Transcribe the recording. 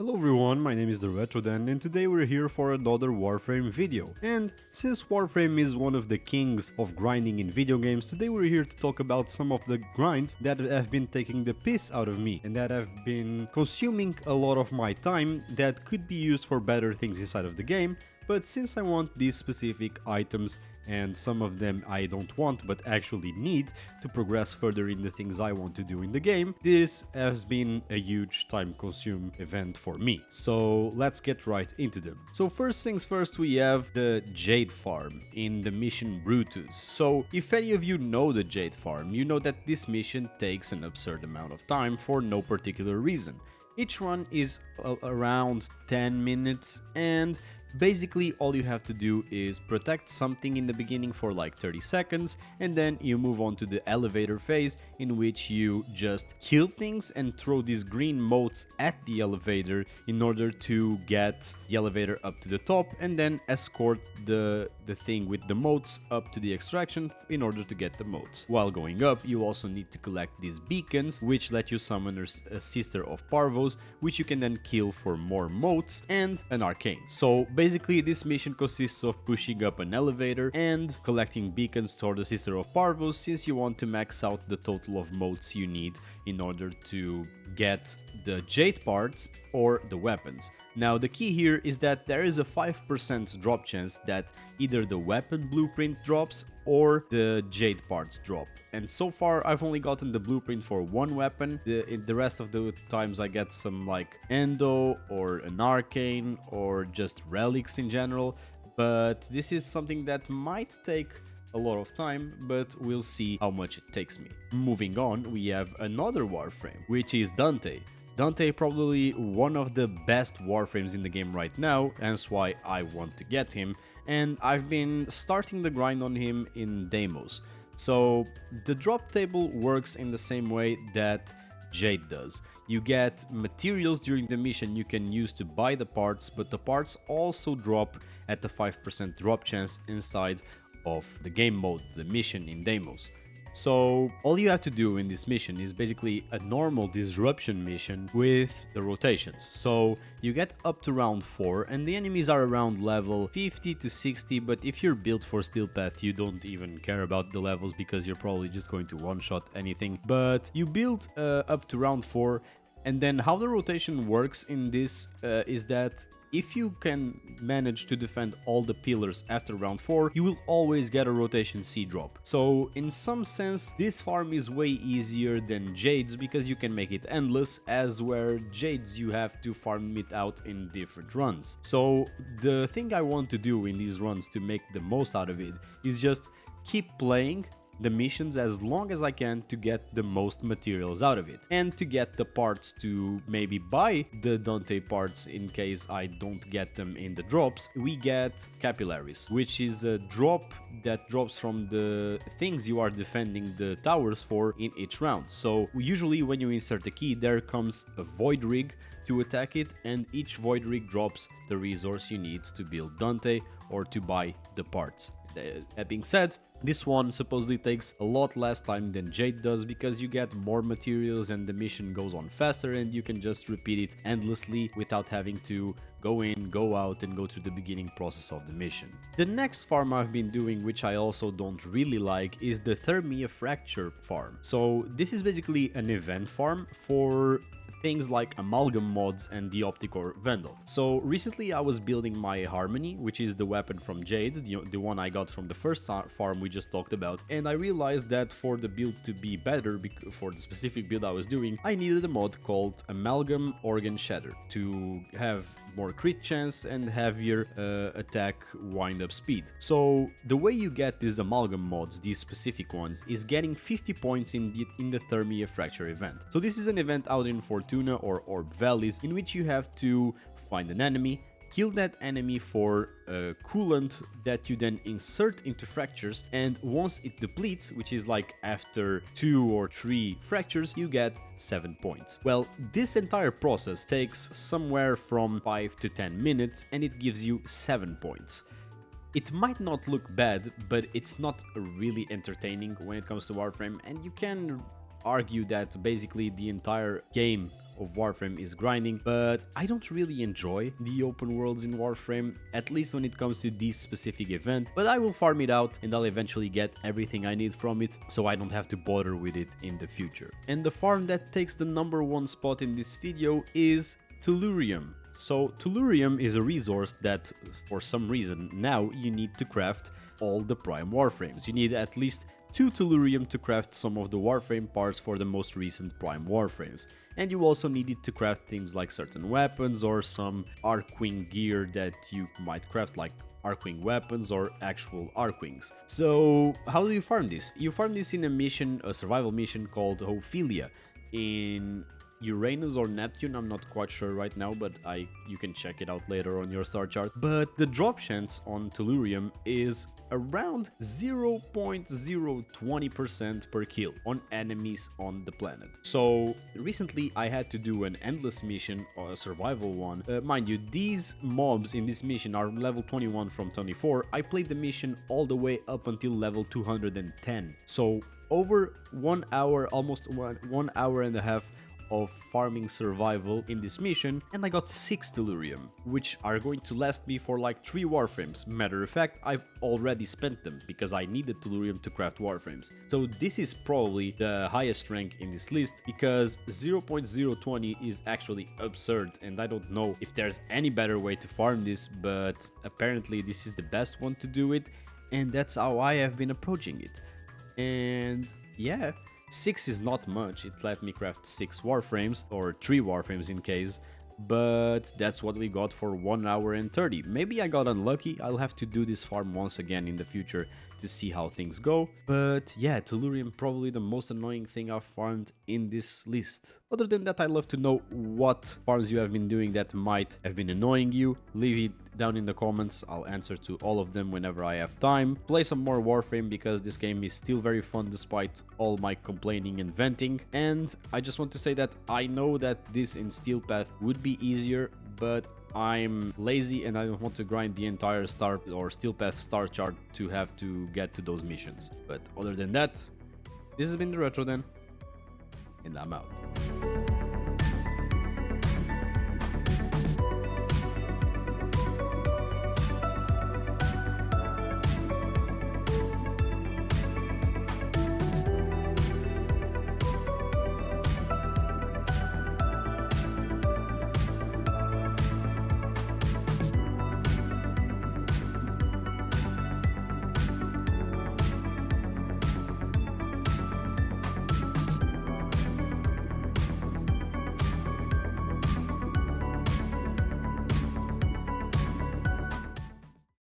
Hello everyone, my name is the Retrodan and today we're here for another Warframe video. And since Warframe is one of the kings of grinding in video games, today we're here to talk about some of the grinds that have been taking the piss out of me and that have been consuming a lot of my time that could be used for better things inside of the game. But since I want these specific items and some of them I don't want but actually need to progress further in the things I want to do in the game, this has been a huge time consume event for me. So let's get right into them. So first things first, we have the Jade Farm in the mission Brutus. So if any of you know the Jade Farm, you know that this mission takes an absurd amount of time for no particular reason. Each run is around 10 minutes and basically all you have to do is protect something in the beginning for like 30 seconds and then you move on to the elevator phase, in which you just kill things and throw these green motes at the elevator in order to get the elevator up to the top and then escort the thing with the motes up to the extraction in order to get the motes. While going up, you also need to collect these beacons which let you summon a sister of Parvos, which you can then kill for more motes and an arcane. So basically this mission consists of pushing up an elevator and collecting beacons toward the sister of Parvos, since you want to max out the total of motes you need in order to get the jade parts or the weapons. Now the key here is that there is a 5% drop chance that either the weapon blueprint drops or the jade parts drop. And so far I've only gotten the blueprint for one weapon. The rest of the times I get some like endo or an arcane or just relics in general. But this is something that might take a lot of time, but we'll see how much it takes me. Moving on, we have another Warframe, which is Dante. Dante probably one of the best Warframes in the game right now, hence why I want to get him, and I've been starting the grind on him in demos. So the drop table works in the same way that Jade does. You get materials during the mission you can use to buy the parts, but the parts also drop at the 5% drop chance inside of the game mode, the mission in demos. So all you have to do in this mission is basically a normal disruption mission with the rotations. So you get up to round 4 and the enemies are around level 50 to 60, but if you're built for Steel Path you don't even care about the levels because you're probably just going to one-shot anything. But you build up to round 4, and then how the rotation works in this is that if you can manage to defend all the pillars after round 4, you will always get a rotation C drop. So in some sense, this farm is way easier than Jade's because you can make it endless, as where Jade's you have to farm it out in different runs. So the thing I want to do in these runs to make the most out of it is just keep playing the missions as long as I can to get the most materials out of it, and to get the parts to maybe buy the Dante parts in case I don't get them in the drops. We get capillaries, which is a drop that drops from the things you are defending the towers for in each round. So usually when you insert a key, there comes a void rig to attack it, and each void rig drops the resource you need to build Dante or to buy the parts. That being said, this one supposedly takes a lot less time than Jade does because you get more materials and the mission goes on faster and you can just repeat it endlessly without having to go in, go out and go through the beginning process of the mission. The next farm I've been doing, which I also don't really like, is the Thermia Fracture farm. So this is basically an event farm for things like amalgam mods and the Opticor Vandal. So recently I was building my Harmony, which is the weapon from Jade, the one I got from the first farm we just talked about, and I realized that for the build to be better, for the specific build I was doing, I needed a mod called Amalgam Organ Shatter to have more crit chance and heavier attack wind-up speed. So the way you get these amalgam mods, these specific ones, is getting 50 points in the Thermia Fracture event. So this is an event out in Fortuna or Orb Valleys in which you have to find an enemy, kill that enemy for coolant that you then insert into fractures, and once it depletes, which is like after 2 or 3 fractures, you get 7 points. Well, this entire process takes somewhere from 5 to 10 minutes and it gives you 7 points. It might not look bad, but it's not really entertaining when it comes to Warframe, and you can argue that basically the entire game of Warframe is grinding, but I don't really enjoy the open worlds in Warframe, at least when it comes to this specific event, but I will farm it out and I'll eventually get everything I need from it, so I don't have to bother with it in the future. And the farm that takes the #1 spot in this video is Tellurium. So Tellurium is a resource that, for some reason, now you need to craft all the Prime Warframes. You need at least 2 Tellurium to craft some of the Warframe parts for the most recent Prime Warframes. And you also needed to craft things like certain weapons or some Archwing gear that you might craft, like Archwing weapons or actual Archwings. So how do you farm this? You farm this in a mission, a survival mission called Ophelia in Uranus or Neptune, I'm not quite sure right now, but you can check it out later on your star chart. But the drop chance on Tellurium is around 0.020% per kill on enemies on the planet. So recently I had to do an endless mission, or a survival one. Mind you, these mobs in this mission are level 21 from 24. I played the mission all the way up until level 210. So over 1 hour, almost 1 hour and a half of farming survival in this mission, and I got 6 Tellurium, which are going to last me for like 3 Warframes. Matter of fact, I've already spent them because I needed Tellurium to craft Warframes. So this is probably the highest rank in this list, because 0.020 is actually absurd, and I don't know if there's any better way to farm this, but apparently this is the best one to do it, and that's how I have been approaching it. And yeah, 6 is not much. It let me craft 6 Warframes, or 3 Warframes in case, but that's what we got for 1 hour and 30. Maybe I got unlucky. I'll have to do this farm once again in the future to see how things go. But yeah, Tellurium probably the most annoying thing I've farmed in this list. Other than that, I'd love to know what farms you have been doing that might have been annoying you. Leave it down in the comments. I'll answer to all of them whenever I have time. Play some more Warframe because this game is still very fun despite all my complaining and venting. And I just want to say that I know that this in Steel Path would be easier, but I'm lazy and I don't want to grind the entire star or Steel Path star chart to have to get to those missions. But other than that, this has been the Retro Den, and I'm out.